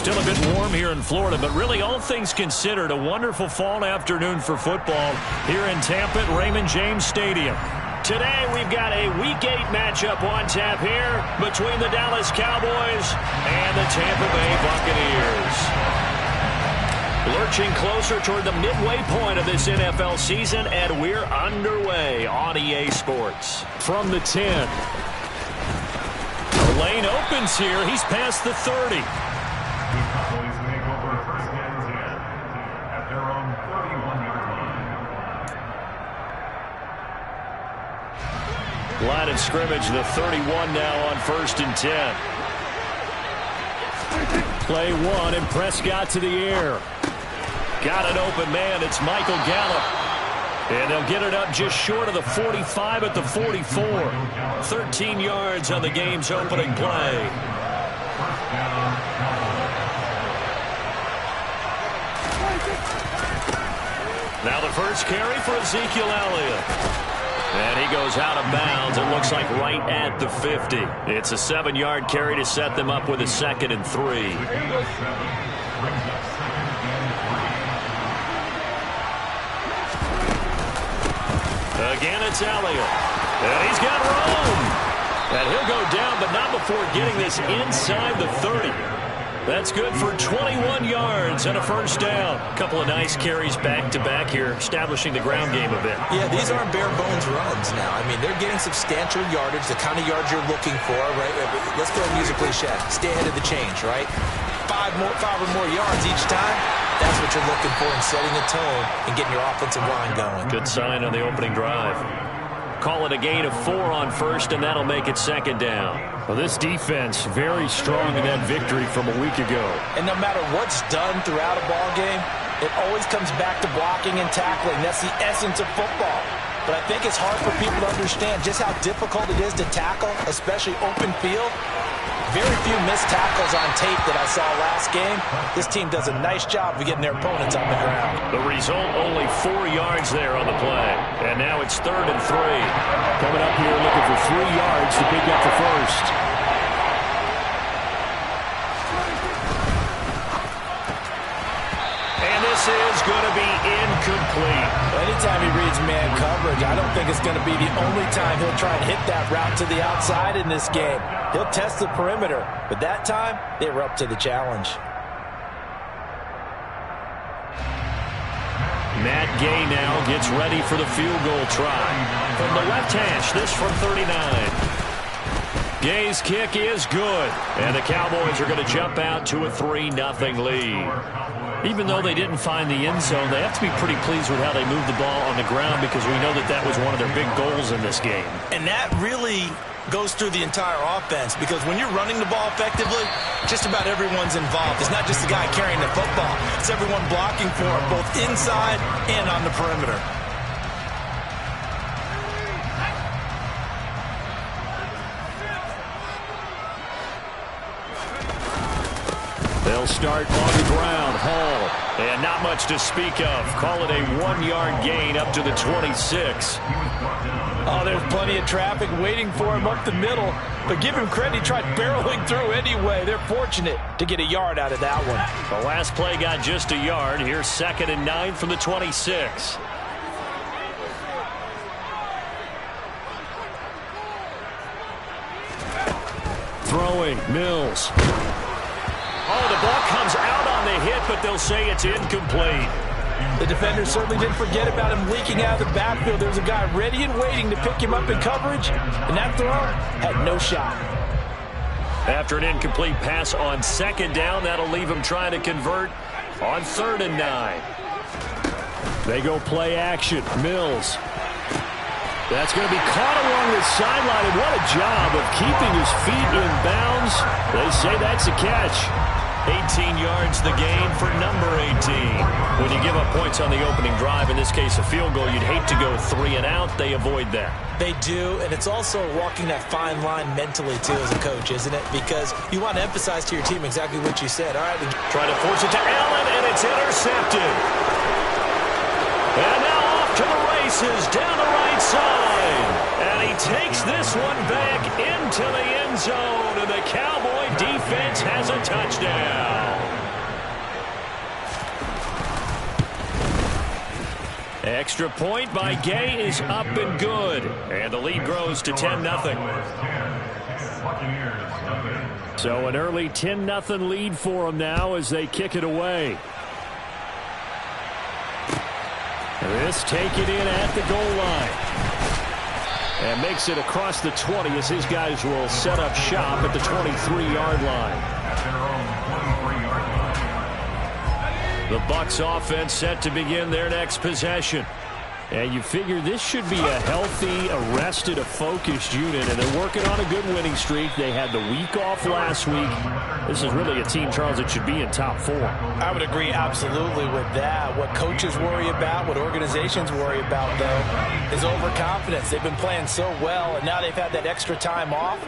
Still a bit warm here in Florida, but really all things considered, a wonderful fall afternoon for football here in Tampa at Raymond James Stadium. Today we've got a Week 8 matchup on tap here between the Dallas Cowboys and the Tampa Bay Buccaneers. Lurching closer toward the midway point of this NFL season, and we're underway on EA Sports. From the 10. The lane opens here. He's past the 30. Line of scrimmage, the 31 now on 1st and 10. Play one, and Prescott to the air. Got an open man. It's Michael Gallup. And they'll get it up just short of the 45 at the 44. 13 yards on the game's opening play. Now the first carry for Ezekiel Elliott. And he goes out of bounds. It looks like right at the 50. It's a 7-yard carry to set them up with a 2nd and 3. Again, it's Elliott. And he's got room. And he'll go down, but not before getting this inside the 30. That's good for 21 yards and a first down. A couple of nice carries back-to-back here, establishing the ground game a bit. Yeah, these aren't bare-bones runs now. I mean, they're getting substantial yardage, the kind of yards you're looking for, right? Let's go and use a cliche. Stay ahead of the change, right? Five or more yards each time. That's what you're looking for in setting the tone and getting your offensive line going. Good sign on the opening drive. Call it a gain of 4 on 1st, and that'll make it 2nd down. Well, this defense very strong in that victory from a week ago. And no matter what's done throughout a ball game, it always comes back to blocking and tackling. That's the essence of football. But I think it's hard for people to understand just how difficult it is to tackle, especially open field. Very few missed tackles on tape that I saw last game. This team does a nice job of getting their opponents on the ground. The result, only 4 yards there on the play. And now it's 3rd and 3. Coming up here looking for 3 yards to pick up the first. And this is going to be incomplete. Anytime he reads man coverage, I don't think it's going to be the only time he'll try and hit that route to the outside in this game. He'll test the perimeter, but that time, they were up to the challenge. Matt Gay now gets ready for the field goal try. From the left hash, this from 39. Gay's kick is good, and the Cowboys are going to jump out to a 3-0 lead. Even though they didn't find the end zone, they have to be pretty pleased with how they moved the ball on the ground, because we know that that was one of their big goals in this game. And that really goes through the entire offense, because when you're running the ball effectively, just about everyone's involved. It's not just the guy carrying the football. It's everyone blocking for him, both inside and on the perimeter. They'll start on the ground. Hall. And not much to speak of. Call it a 1-yard gain up to the 26. Oh, there's plenty of traffic waiting for him up the middle. But give him credit, he tried barreling through anyway. They're fortunate to get a yard out of that one. The last play got just a yard. Here's 2nd and 9 from the 26. Throwing, Mills. Oh, the ball comes out on the hit, but they'll say it's incomplete. The defender certainly didn't forget about him leaking out of the backfield. There was a guy ready and waiting to pick him up in coverage, and that throw had no shot. After an incomplete pass on 2nd down, that'll leave him trying to convert on 3rd and 9. They go play action. Mills. That's going to be caught along the sideline, and what a job of keeping his feet in bounds. They say that's a catch. 18 yards the gain for number 18. When you give up points on the opening drive, in this case a field goal, you'd hate to go 3 and out. They avoid that. They do, and it's also walking that fine line mentally, too, as a coach, isn't it? Because you want to emphasize to your team exactly what you said. All right, try to force it to Allen, and it's intercepted. And now off to the races down the right side. And he takes this one back into the end zone, and the Cowboy defense has a touchdown. Extra point by Gay is up and good. And the lead grows to 10-0. So an early 10-0 lead for them now as they kick it away. This taken in at the goal line. And makes it across the 20 as his guys will set up shop at the 23-yard line. The Bucs offense set to begin their next possession. And you figure this should be a healthy, arrested, a focused unit. And they're working on a good winning streak. They had the week off last week. This is really a team, Charles, that should be in top 4. I would agree absolutely with that. What coaches worry about, what organizations worry about, though, is overconfidence. They've been playing so well, and now they've had that extra time off.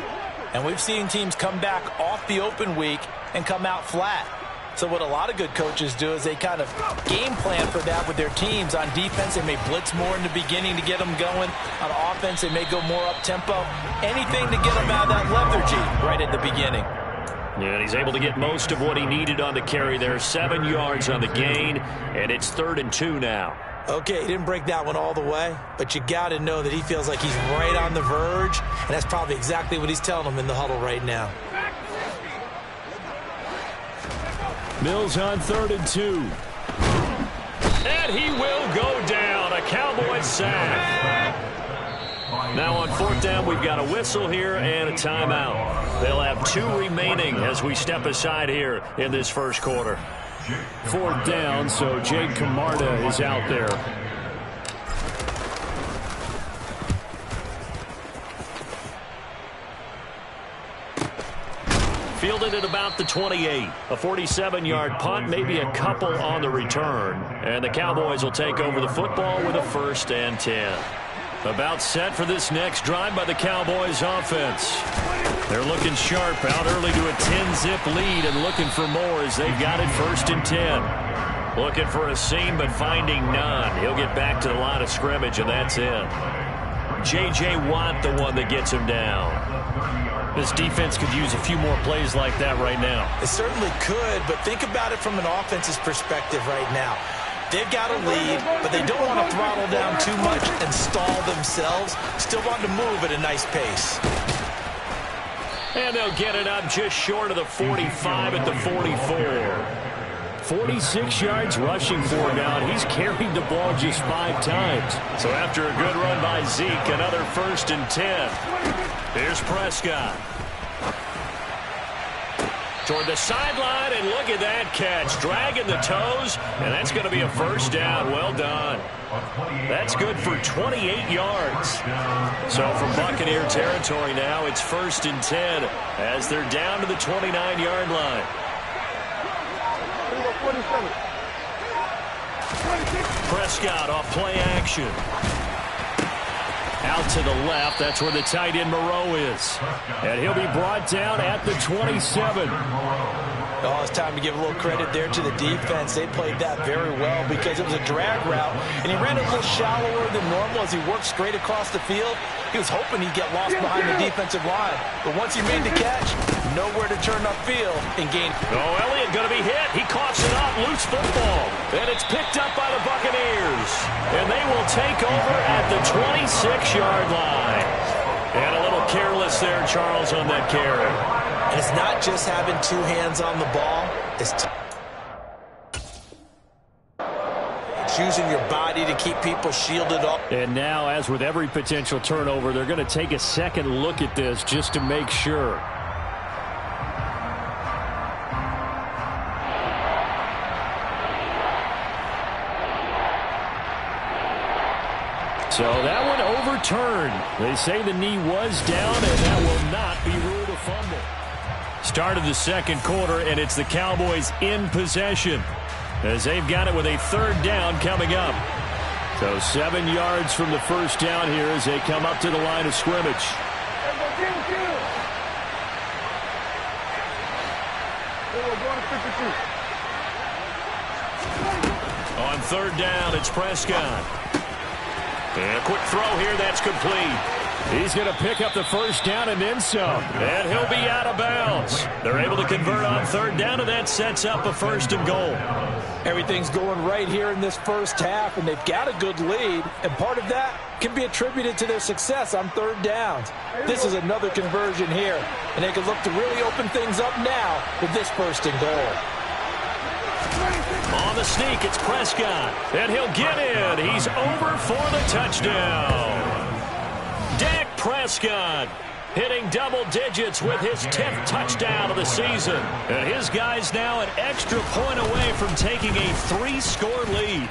And we've seen teams come back off the open week and come out flat. So what a lot of good coaches do is they kind of game plan for that with their teams. On defense, they may blitz more in the beginning to get them going. On offense, they may go more up-tempo. Anything to get them out of that lethargy right at the beginning. Yeah, and he's able to get most of what he needed on the carry there. 7 yards on the gain, and it's 3rd and 2 now. Okay, he didn't break that one all the way, but you got to know that he feels like he's right on the verge, and that's probably exactly what he's telling them in the huddle right now. Mills on 3rd and 2. And he will go down. A Cowboys sack. Now on 4th down, we've got a whistle here and a timeout. They'll have 2 remaining as we step aside here in this first quarter. 4th down, so Jake Camarda is out there. Fielded at about the 28. A 47-yard punt, maybe a couple on the return. And the Cowboys will take over the football with a 1st and 10. About set for this next drive by the Cowboys offense. They're looking sharp, out early to a 10-zip lead and looking for more as they've got it 1st and 10. Looking for a seam but finding none. He'll get back to the line of scrimmage and that's it. J.J. Watt, the one that gets him down. This defense could use a few more plays like that right now. It certainly could, but think about it from an offense's perspective right now. They've got a lead, but they don't want to throttle down too much and stall themselves. Still want to move at a nice pace. And they'll get it up just short of the 45 at the 44. 46 yards rushing for him now. He's carried the ball just 5 times. So after a good run by Zeke, another 1st and 10. Here's Prescott. Toward the sideline, and look at that catch. Dragging the toes, and that's going to be a 1st down. Well done. That's good for 28 yards. So from Buccaneer territory now, it's 1st and 10 as they're down to the 29-yard line. Prescott off play action. Out to the left. That's where the tight end Moreau is. And he'll be brought down at the 27. Oh, it's time to give a little credit there to the defense. They played that very well because it was a drag route, and he ran a little shallower than normal as he worked straight across the field. He was hoping he'd get lost behind the defensive line, but once he made the catch, nowhere to turn upfield and gain. Oh, Elliott going to be hit. He coughs it up, loose football, and it's picked up by the Buccaneers, and they will take over at the 26-yard line. And a little careless there, Charles, on that carry. And it's not just having 2 hands on the ball. It's using your body to keep people shielded up. And now, as with every potential turnover, they're going to take a second look at this just to make sure. So that one overturned. They say the knee was down, and that will not be ruled a fumble. Start of the second quarter, and it's the Cowboys in possession as they've got it with a 3rd down coming up. So 7 yards from the 1st down here as they come up to the line of scrimmage. On 3rd down, it's Prescott. And a quick throw here, that's complete. He's going to pick up the first down and then some. And he'll be out of bounds. They're able to convert on third down, and that sets up a 1st and goal. Everything's going right here in this first half, and they've got a good lead. And part of that can be attributed to their success on third downs. This is another conversion here, and they can look to really open things up now with this 1st and goal. On the sneak, it's Prescott, and he'll get in. He's over for the touchdown. Dak Prescott hitting double digits with his 10th touchdown of the season. And his guys now an extra point away from taking a 3-score lead.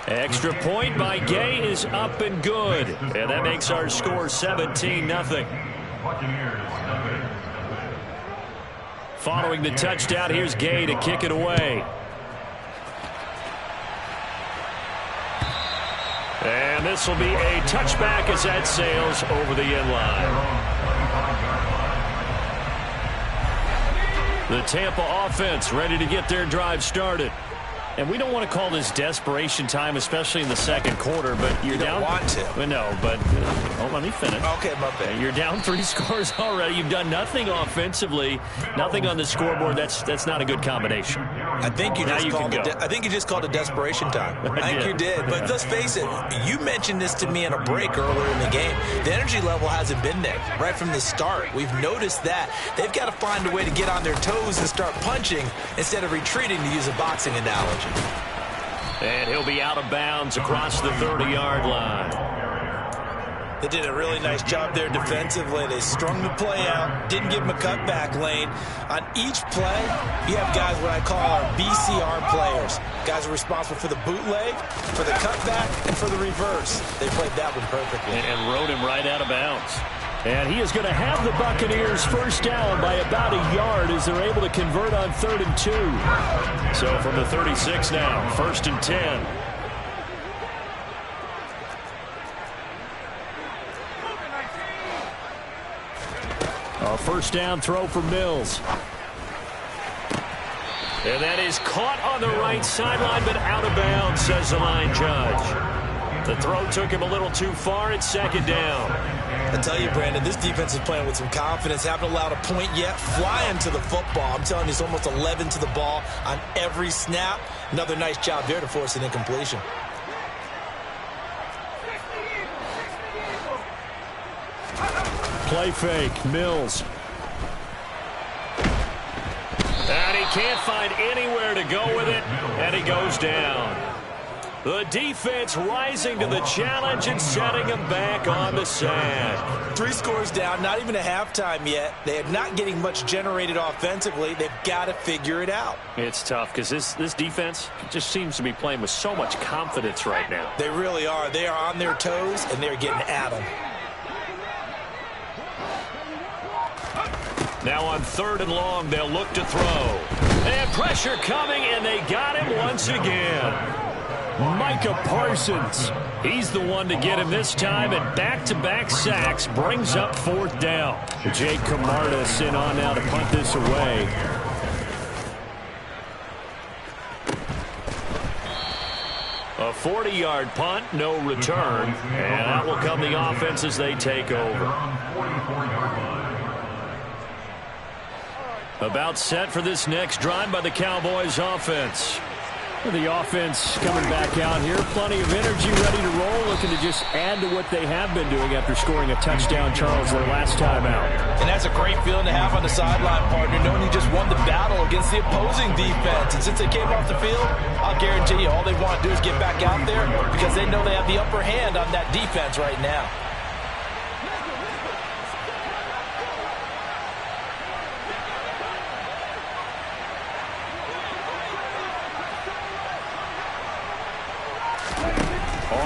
Extra point by Gay is up and good. And that makes our score 17-0. Following the touchdown, here's Gay to kick it away. And this will be a touchback as that sails over the end line. The Tampa offense ready to get their drive started. And we don't want to call this desperation time, especially in the second quarter, but you're down. You don't want to. Well, no, but let me finish. Okay, my bad. You're down 3 scores already. You've done nothing offensively, nothing on the scoreboard. That's not a good combination. I think you just called it desperation time. I think you did. But let's face it, you mentioned this to me in a break earlier in the game. The energy level hasn't been there right from the start. We've noticed that. They've got to find a way to get on their toes and start punching instead of retreating, to use a boxing analogy. And he'll be out of bounds across the 30-yard line. They did a really nice job there defensively. They strung the play out, didn't give him a cutback lane. On each play, you have guys what I call our BCR players. Guys are responsible for the bootleg, for the cutback, and for the reverse. They played that one perfectly. And rode him right out of bounds. And he is going to have the Buccaneers first down by about a yard as they're able to convert on 3rd and 2. So from the 36 now, 1st and 10. A first down throw for Mills. And that is caught on the right sideline, but out of bounds, says the line judge. The throw took him a little too far. It's 2nd down. I tell you, Brandon, this defense is playing with some confidence. Haven't allowed a point yet. Flying to the football. I'm telling you, it's almost 11 to the ball on every snap. Another nice job there to force an incompletion. Play fake. Mills. And he can't find anywhere to go with it, and he goes down. The defense rising to the challenge and setting him back on the sand. 3 scores down, not even a halftime yet. They are not getting much generated offensively. They've got to figure it out. It's tough because this defense just seems to be playing with so much confidence right now. They really are. They are on their toes, and they're getting at them. Now on 3rd and long, they'll look to throw. And pressure coming, and they got him once again. Micah Parsons. He's the one to get him this time, and back-to-back sacks brings up 4th down. Jake Camarda sent on now to punt this away. A 40-yard punt, no return. And out will come the offense as they take over. About set for this next drive by the Cowboys offense. The offense coming back out here. Plenty of energy, ready to roll, looking to just add to what they have been doing after scoring a touchdown, Charles, their last time out. And that's a great feeling to have on the sideline, partner, knowing you just won the battle against the opposing defense. And since they came off the field, I'll guarantee you all they want to do is get back out there because they know they have the upper hand on that defense right now.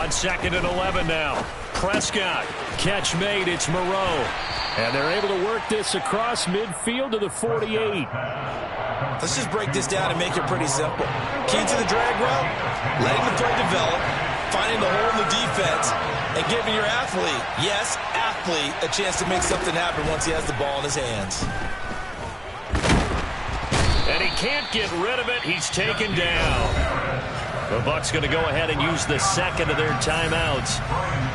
On 2nd and 11 now. Prescott. Catch made. It's Moreau. And they're able to work this across midfield to the 48. Let's just break this down and make it pretty simple. Key to the drag route, letting the play develop, finding the hole in the defense, and giving your athlete, yes, athlete, a chance to make something happen once he has the ball in his hands. And he can't get rid of it. He's taken down. The Bucs going to go ahead and use the second of their timeouts.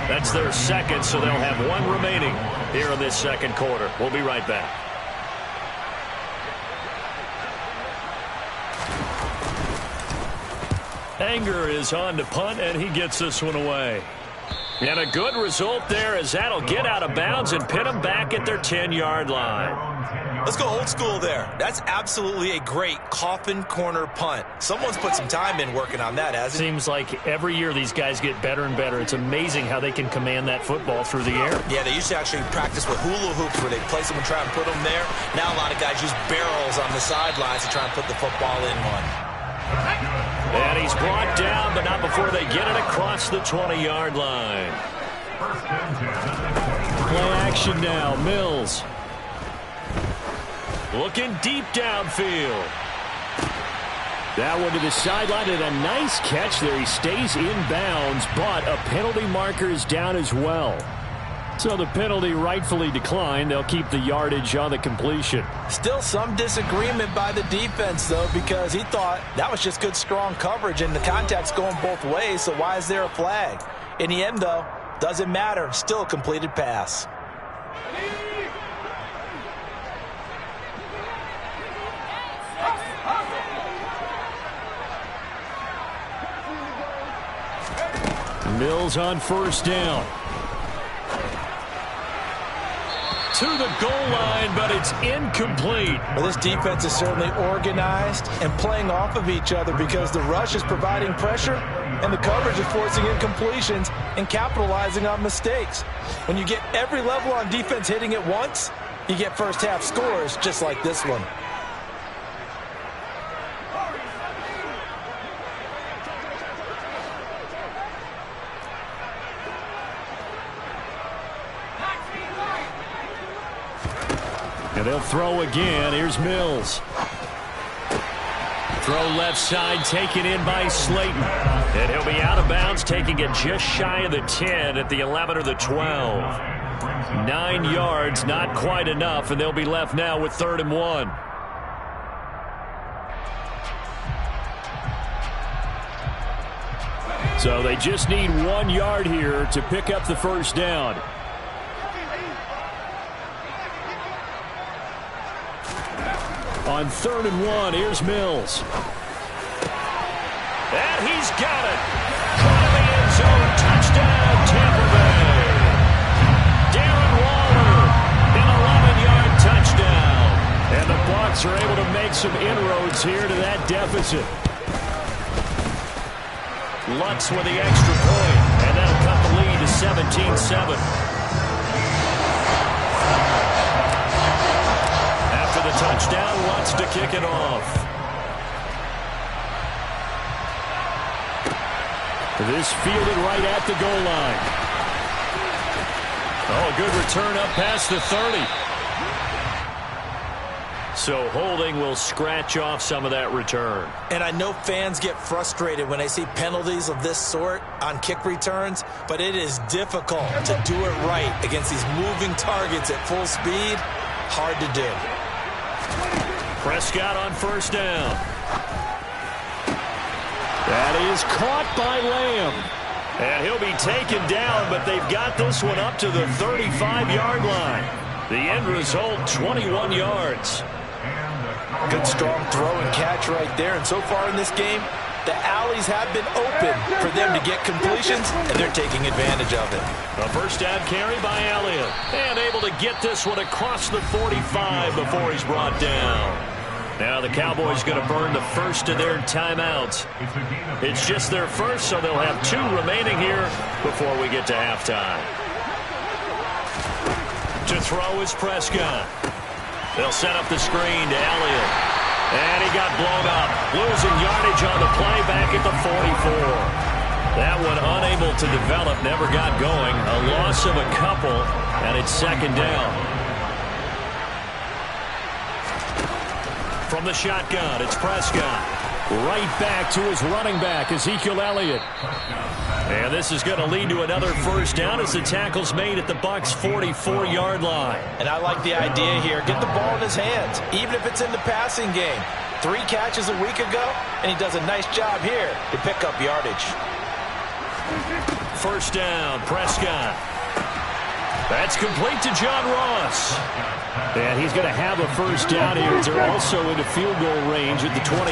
That's their second, so they'll have one remaining here in this second quarter. We'll be right back. Anger is on to punt, and he gets this one away. And a good result there, as that'll get out of bounds and pin them back at their 10-yard line. Let's go old school there. That's absolutely a great coffin corner punt. Someone's put some time in working on that, hasn't it? Seems like every year these guys get better and better. It's amazing how they can command that football through the air. Yeah, they used to actually practice with hula hoops where they place them and try and put them there. Now a lot of guys use barrels on the sidelines to try and put the football in one. And he's brought down, but not before they get it across the 20-yard line. Play action now, Mills. Looking deep downfield. That one to the sideline, and a nice catch there. He stays in bounds, but a penalty marker is down as well. So the penalty rightfully declined. They'll keep the yardage on the completion. Still some disagreement by the defense, though, because he thought that was just good, strong coverage, and the contact's going both ways, so why is there a flag? In the end, though, doesn't matter. Still a completed pass. Mills on first down. To the goal line, but it's incomplete. Well, this defense is certainly organized and playing off of each other because the rush is providing pressure and the coverage is forcing incompletions and capitalizing on mistakes. When you get every level on defense hitting at once, you get first half scores just like this one. And they'll throw again. Here's Mills. Throw left side, taken in by Slayton. And he'll be out of bounds, taking it just shy of the 10 at the 11 or the 12. 9 yards, not quite enough, and they'll be left now with 3rd and 1. So they just need 1 yard here to pick up the first down. On 3rd and 1, here's Mills. And he's got it. Caught in the end zone. Touchdown, Tampa Bay. Darren Waller, an 11-yard touchdown. And the Bucs are able to make some inroads here to that deficit. Lutz with the extra point, and that'll cut the lead to 17-7. The touchdown, Lutz to kick it off. This fielded right at the goal line. Oh, good return up past the 30. So holding will scratch off some of that return. And I know fans get frustrated when they see penalties of this sort on kick returns, but it is difficult to do it right against these moving targets at full speed. Hard to do. Prescott on first down. That is caught by Lamb. And he'll be taken down, but they've got this one up to the 35-yard line. The end result, 21 yards. Good strong throw and catch right there. And so far in this game, the alleys have been open for them to get completions, and they're taking advantage of it. A first down carry by Elliott. And able to get this one across the 45 before he's brought down. Now the Cowboys going to burn the first of their timeouts. It's just their first, so they'll have 2 remaining here before we get to halftime. To throw is Prescott. They'll set up the screen to Elliott. And he got blown up. Losing yardage on the play back at the 44. That one unable to develop, never got going. A loss of a couple, and it's 2nd down. From the shotgun, it's Prescott. Right back to his running back, Ezekiel Elliott. And this is going to lead to another first down as the tackle's made at the Bucs' 44-yard line. And I like the idea here. Get the ball in his hands, even if it's in the passing game. 3 catches a week ago, and he does a nice job here to pick up yardage. First down, Prescott. That's complete to John Ross. And he's going to have a first down here as they're also into field goal range at the 28.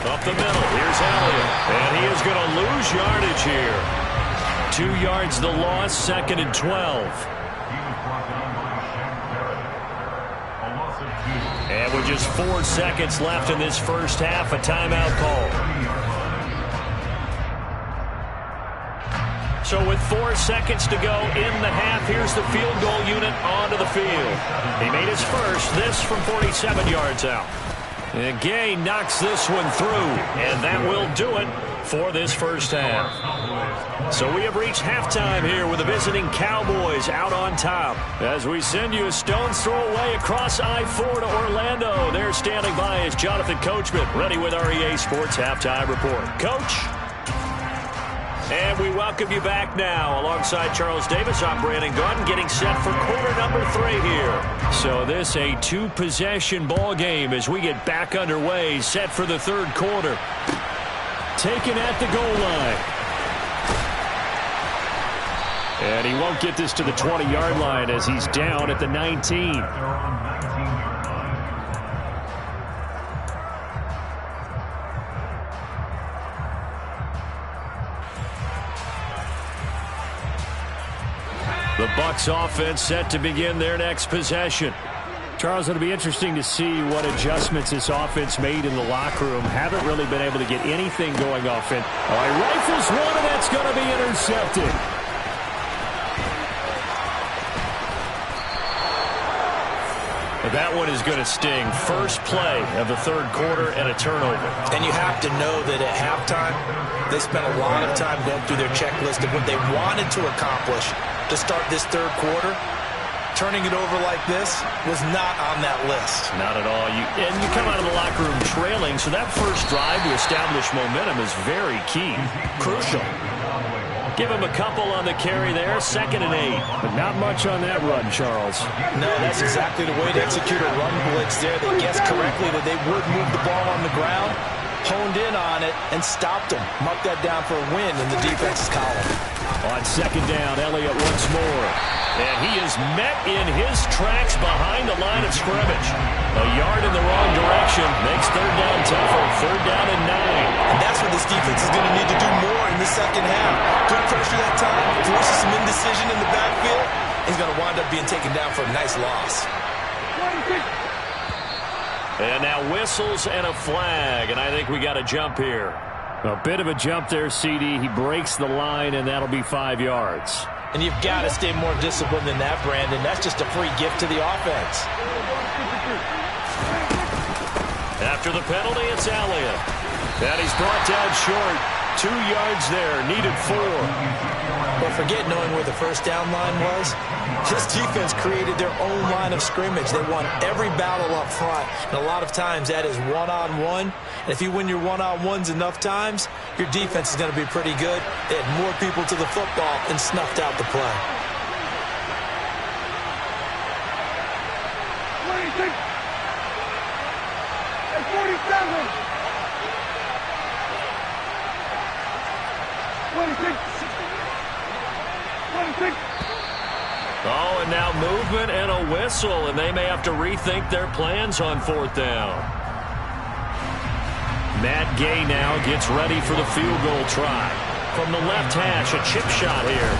Up the middle, here's Elliott. And he is going to lose yardage here. 2 yards the loss, 2nd and 12. And with just 4 seconds left in this first half, a timeout call. So with 4 seconds to go in the half, here's the field goal unit onto the field. He made his first, this from 47 yards out. And Gay knocks this one through, and that will do it for this first half. So we have reached halftime here with the visiting Cowboys out on top. As we send you a stone's throw away across I-4 to Orlando. There standing by is Jonathan Coachman, ready with our EA Sports Halftime Report. Coach? And we welcome you back now. Alongside Charles Davis, I'm Brandon Gunn, getting set for quarter number 3 here. So this a 2-possession ball game as we get back underway, set for the 3rd quarter. Taken at the goal line. And he won't get this to the 20-yard line as he's down at the 19. The Bucs offense set to begin their next possession. Charles, it'll be interesting to see what adjustments this offense made in the locker room. Haven't really been able to get anything going offense. All right, rifles one, and that's going to be intercepted. That one is going to sting. First play of the 3rd quarter and a turnover. And you have to know that at halftime, they spent a lot of time going through their checklist of what they wanted to accomplish to start this 3rd quarter. Turning it over like this was not on that list. Not at all. And you come out of the locker room trailing, so that first drive to establish momentum is very key. Crucial. Give him a couple on the carry there, 2nd and 8. But not much on that run, Charles. No, that's exactly the way to execute a run blitz there. They guessed correctly that they would move the ball on the ground, honed in on it, and stopped them. Mark that down for a win in the defense's column. On 2nd down, Elliott once more. And he is met in his tracks behind the line of scrimmage. A yard in the wrong direction makes 3rd down tougher. 3rd down and 9. And that's what this defense is going to need to do more in the second half. Good pressure that time, forces some indecision in the backfield. He's going to wind up being taken down for a nice loss. And now whistles and a flag, and I think we got a jump here. A bit of a jump there, CD. He breaks the line, and that'll be 5 yards. And you've got to stay more disciplined than that, Brandon. That's just a free gift to the offense. After the penalty, it's Elliott. And he's brought down short. 2 yards there, needed 4. But forget knowing where the first down line was. This defense created their own line of scrimmage. They won every battle up front. And a lot of times that is one-on-one. And if you win your one-on-ones enough times, your defense is going to be pretty good. They had more people to the football and snuffed out the play. 26 and 47. 26. Oh, and now movement and a whistle, and they may have to rethink their plans on 4th down. Matt Gay now gets ready for the field goal try. From the left hash, a chip shot here.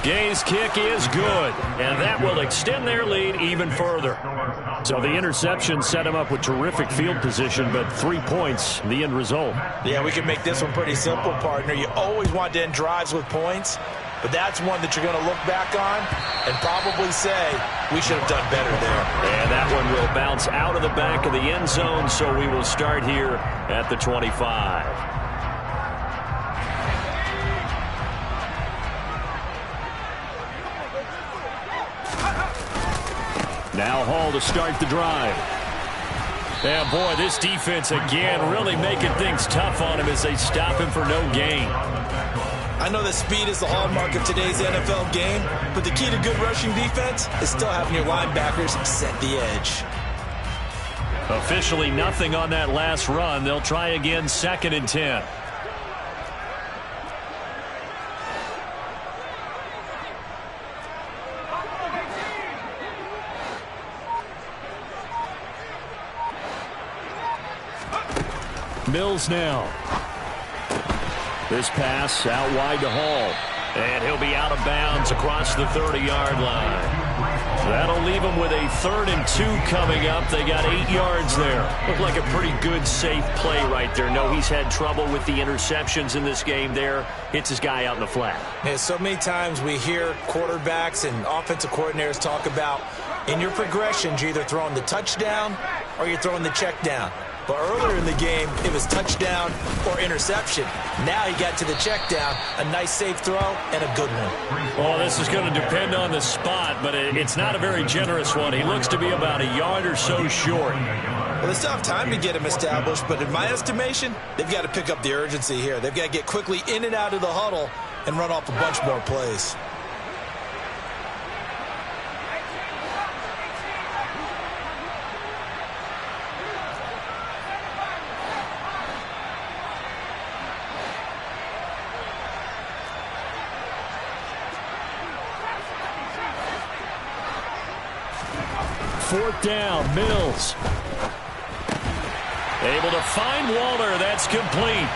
Gay's kick is good, and that will extend their lead even further. So the interception set him up with terrific field position, but 3 points, the end result. Yeah, we can make this one pretty simple, partner. You always want to end drives with points, but that's one that you're going to look back on and probably say, we should have done better there. And that one will bounce out of the back of the end zone, so we will start here at the 25. Now Hall to start the drive. Yeah, boy, this defense again really making things tough on him as they stop him for no gain. I know that speed is the hallmark of today's NFL game, but the key to good rushing defense is still having your linebackers set the edge. Officially nothing on that last run. They'll try again, 2nd and 10. Mills now. This pass out wide to Hall. And he'll be out of bounds across the 30-yard line. That'll leave them with a 3rd and 2 coming up. They got 8 yards there. Looked like a pretty good, safe play right there. No, he's had trouble with the interceptions in this game there. Hits his guy out in the flat. Yeah, so many times we hear quarterbacks and offensive coordinators talk about in your progressions, you're either throwing the touchdown or you're throwing the check down. But earlier in the game, it was touchdown or interception. Now he got to the check down, a nice safe throw, and a good one. Well, this is going to depend on the spot, but it's not a very generous one. He looks to be about a yard or so short. Well, they still have time to get him established, but in my estimation, they've got to pick up the urgency here. They've got to get quickly in and out of the huddle and run off a bunch more plays. Fourth down, Mills. Able to find Walter. That's complete.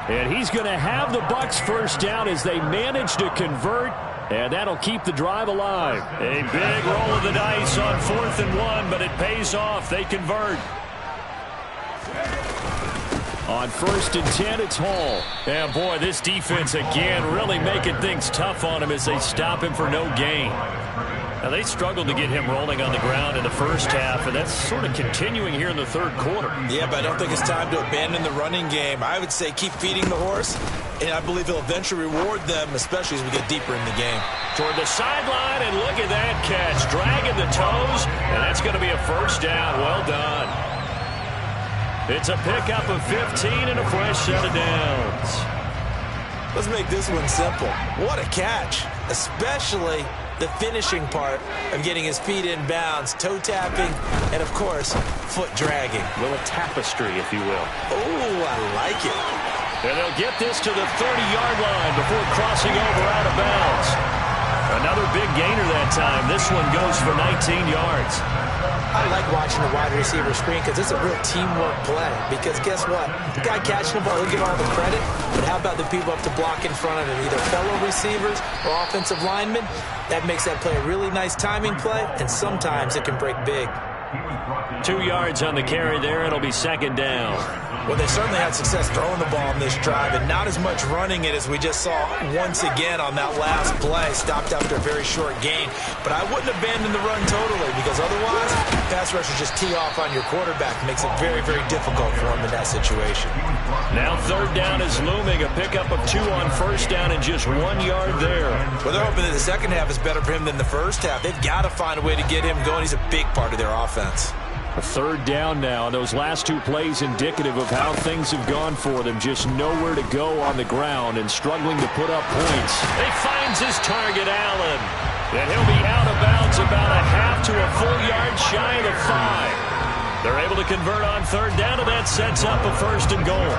And he's going to have the Bucs first down as they manage to convert. And that'll keep the drive alive. A big roll of the dice on 4th and 1, but it pays off. They convert. On 1st and 10, it's Hall. And boy, this defense again really making things tough on him as they stop him for no gain. Now, they struggled to get him rolling on the ground in the first half, and that's sort of continuing here in the 3rd quarter. Yeah, but I don't think it's time to abandon the running game. I would say keep feeding the horse, and I believe he'll eventually reward them, especially as we get deeper in the game. Toward the sideline, and look at that catch. Dragging the toes, and that's going to be a first down. Well done. It's a pickup of 15 and a fresh set of downs. Let's make this one simple. What a catch, especially the finishing part of getting his feet in bounds, toe tapping, and of course, foot dragging. A little tapestry, if you will. Oh, I like it. And they'll get this to the 30-yard line before crossing over out of bounds. Another big gainer that time. This one goes for 19 yards. I like watching the wide receiver screen because it's a real teamwork play. Because guess what? The guy catching the ball, he'll get all the credit. But how about the people up to block in front of him, either fellow receivers or offensive linemen? That makes that play a really nice timing play, and sometimes it can break big. 2 yards on the carry there. It'll be 2nd down. Well, they certainly had success throwing the ball on this drive, and not as much running it as we just saw once again on that last play. Stopped after a very short gain. But I wouldn't abandon the run totally, because otherwise, pass rushers just tee off on your quarterback. Makes it very, very difficult for him in that situation. Now 3rd down is looming. A pickup of 2 on 1st down and just 1 yard there. Well, they're hoping that the second half is better for him than the first half. They've got to find a way to get him going. He's a big part of their offense. A 3rd down now. Those last 2 plays indicative of how things have gone for them. Just nowhere to go on the ground and struggling to put up points. He finds his target, Allen. And he'll be out of bounds about a half to a full yard shy of the 5. They're able to convert on 3rd down, and that sets up a 1st and goal.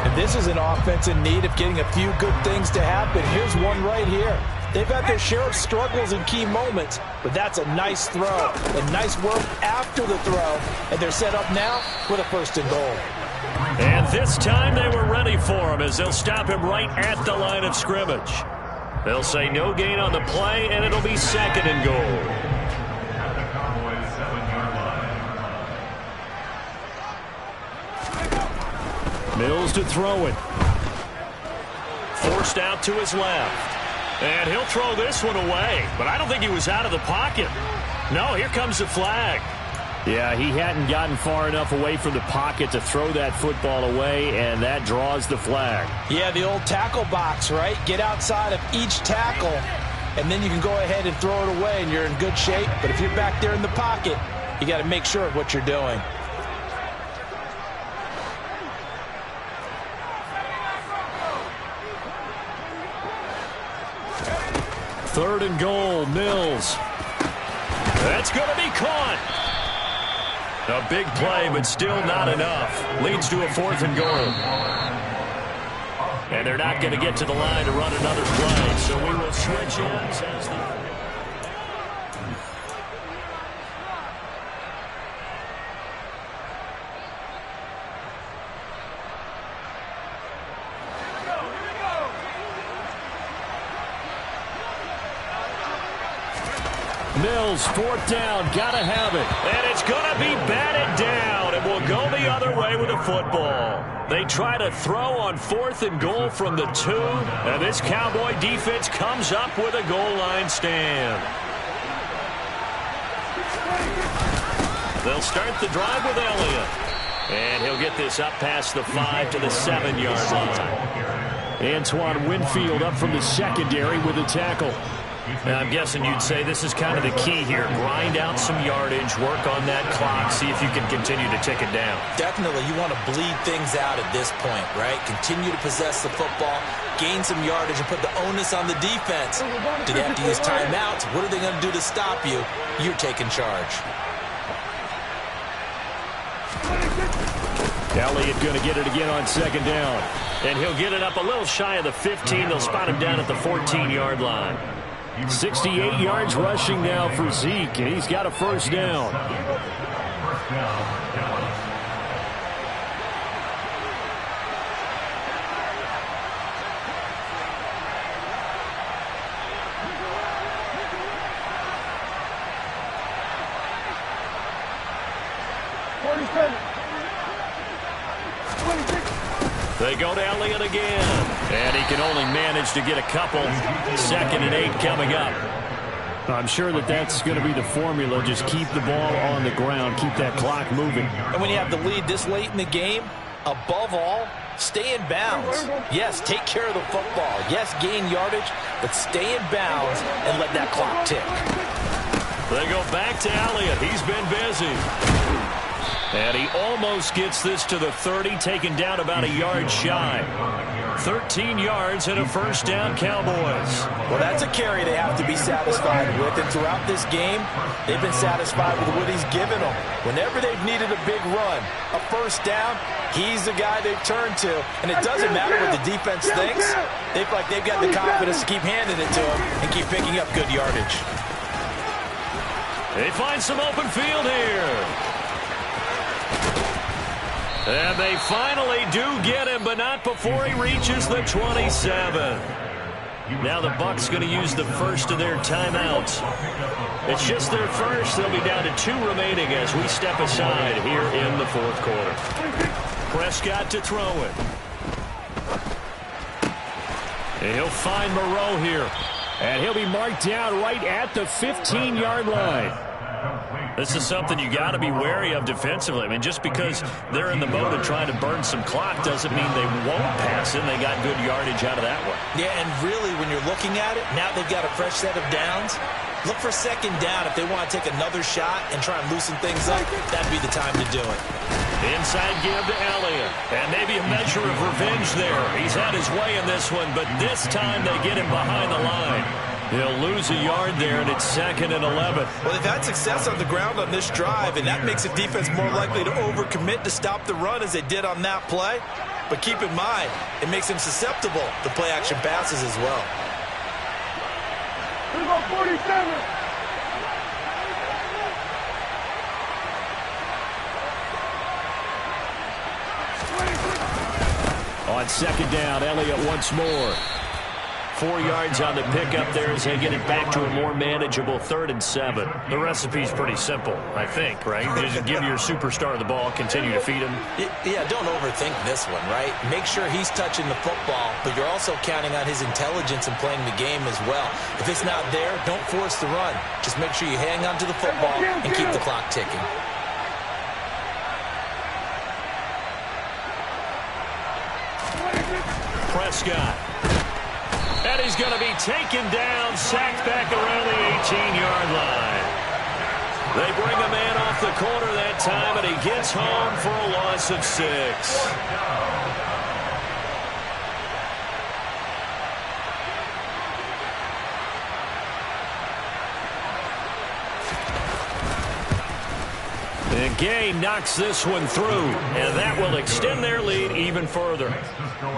And this is an offense in need of getting a few good things to happen. Here's one right here. They've had their share of struggles in key moments, but that's a nice throw and nice work after the throw, and they're set up now with a 1st and goal. And this time they were ready for him as they'll stop him right at the line of scrimmage. They'll say no gain on the play, and it'll be 2nd and goal. Mills to throw it. Forced out to his left. And he'll throw this one away. But I don't think he was out of the pocket. No, here comes the flag. Yeah, he hadn't gotten far enough away from the pocket to throw that football away, and that draws the flag. Yeah, the old tackle box, right? Get outside of each tackle, and then you can go ahead and throw it away, and you're in good shape. But if you're back there in the pocket, you got to make sure of what you're doing. 3rd and goal, Mills. That's going to be caught. A big play, but still not enough. Leads to a 4th and goal. And they're not going to get to the line to run another play, so we will switch ends as the... Mills, 4th down, gotta have it. And it's gonna be batted down, and will go the other way with the football. They try to throw on 4th and goal from the 2, and this Cowboy defense comes up with a goal line stand. They'll start the drive with Elliott. And he'll get this up past the 5 to the 7-yard line. Antoine Winfield up from the secondary with a tackle. And I'm guessing you'd say this is kind of the key here. Grind out some yardage, work on that clock, see if you can continue to tick it down. Definitely, you want to bleed things out at this point, right? Continue to possess the football, gain some yardage, and put the onus on the defense. Do they have to use timeouts? What are they going to do to stop you? You're taking charge. Elliott going to get it again on 2nd down. And he'll get it up a little shy of the 15. They'll spot him down at the 14-yard line. 68 yards rushing now for Zeke, and he's got a 1st down. They go to Elliott again. And he can only manage to get a couple. 2nd and 8 coming up. I'm sure that's going to be the formula. Just keep the ball on the ground. Keep that clock moving. And when you have the lead this late in the game, above all, stay in bounds. Yes, take care of the football. Yes, gain yardage, but stay in bounds and let that clock tick. They go back to Elliott. He's been busy. And he almost gets this to the 30, taken down about a yard shy. 13 yards and a 1st down, Cowboys. Well, that's a carry they have to be satisfied with. And throughout this game, they've been satisfied with what he's given them. Whenever they've needed a big run, a 1st down, he's the guy they've turned to. And it doesn't matter what the defense thinks. They feel like they've got the confidence to keep handing it to him and keep picking up good yardage. They find some open field here. And they finally do get him, but not before he reaches the 27. Now the Bucs going to use the first of their timeouts. It's just their first. They'll be down to 2 remaining as we step aside here in the 4th quarter. Prescott to throw it. And he'll find Moreau here. And he'll be marked down right at the 15-yard line. This is something you got to be wary of defensively. I mean, just because they're in the mode of trying to burn some clock doesn't mean they won't pass it. They got good yardage out of that one. Yeah, and really, when you're looking at it, now they've got a fresh set of downs. Look for 2nd down if they want to take another shot and try and loosen things up. That'd be the time to do it. Inside give to Elliott. And maybe a measure of revenge there. He's had his way in this one, but this time they get him behind the line. He'll lose a yard there, and it's 2nd and 11. Well, they've had success on the ground on this drive, and that makes a defense more likely to overcommit to stop the run as they did on that play. But keep in mind, it makes them susceptible to play-action passes as well. Here we go, 47. On 2nd down, Elliott once more. 4 yards on the pickup there as they get it back to a more manageable 3rd and 7. The recipe's pretty simple, I think, right? Just give your superstar the ball, continue to feed him. Yeah, don't overthink this one, right? Make sure he's touching the football, but you're also counting on his intelligence in playing the game as well. If it's not there, don't force the run. Just make sure you hang on to the football and keep the clock ticking. Prescott. And he's going to be taken down, sacked back around the 18-yard line. They bring a man off the corner that time, and he gets home for a loss of 6. And Gay knocks this one through, and that will extend their lead even further.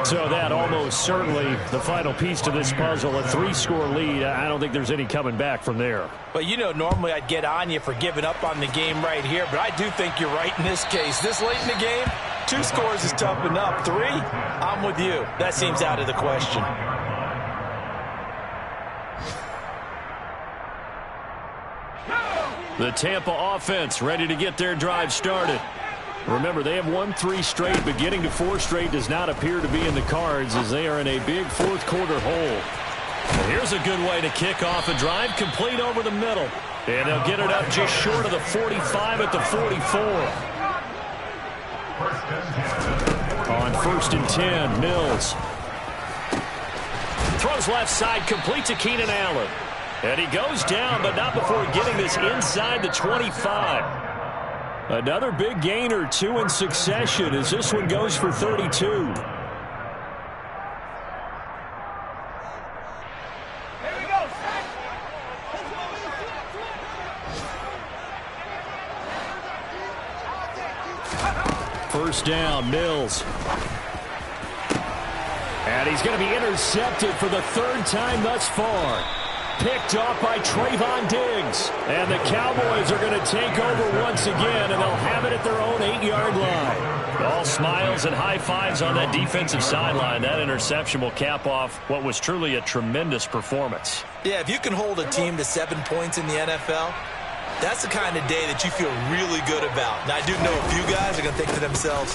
So that almost certainly the final piece to this puzzle, a 3-score lead. I don't think there's any coming back from there. But, you know, normally I'd get on you for giving up on the game right here, but I do think you're right in this case. This late in the game, 2 scores is tough enough. 3, I'm with you. That seems out of the question. The Tampa offense ready to get their drive started. Remember, they have won 3 straight, but getting to 4 straight does not appear to be in the cards as they are in a big fourth-quarter hole. Here's a good way to kick off a drive, complete over the middle. And they'll get it up just short of the 45 at the 44. On 1st and 10, Mills. Throws left side, complete to Keenan Allen. And he goes down, but not before getting this inside the 25. Another big gain or 2 in succession as this one goes for 32. First down, Mills. And he's going to be intercepted for the 3rd time thus far. Picked off by Trayvon Diggs. And the Cowboys are going to take over once again, and they'll have it at their own 8-yard line. All smiles and high fives on that defensive sideline. That interception will cap off what was truly a tremendous performance. Yeah, if you can hold a team to 7 points in the NFL, that's the kind of day that you feel really good about. Now, I do know a few guys are going to think to themselves,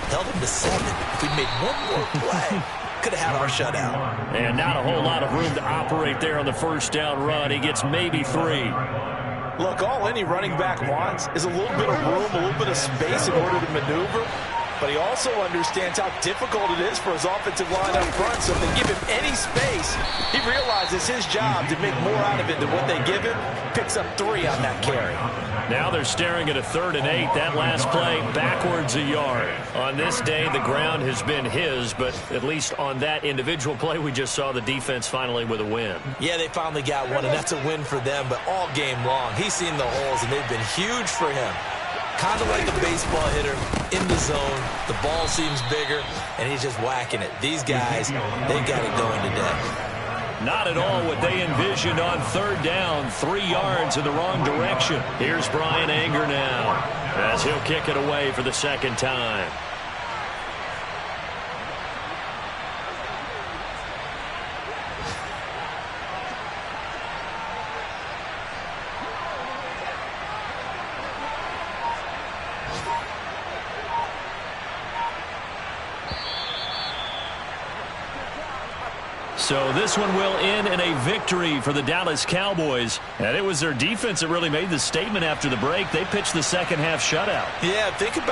held them to 7. If we'd made one more play, could have had our shutout. And not a whole lot of room to operate there on the first down run. He gets maybe 3. Look, all any running back wants is a little bit of room, a little bit of space in order to maneuver. But he also understands how difficult it is for his offensive line up front. So if they give him any space, he realizes his job to make more out of it than what they give him. Picks up 3 on that carry. Now they're staring at a 3rd and 8. That last play backwards a yard. On this day, the ground has been his, but at least on that individual play, we just saw the defense finally with a win. Yeah, they finally got one, and that's a win for them. But all game long, he's seen the holes, and they've been huge for him. Kind of like a baseball hitter in the zone. The ball seems bigger, and he's just whacking it. These guys, they got it going today. Not at all what they envisioned on 3rd down. 3 yards in the wrong direction. Here's Brian Anger now as he'll kick it away for the 2nd time. So this one will end in a victory for the Dallas Cowboys. And it was their defense that really made the statement after the break. They pitched the second half shutout. Yeah, think about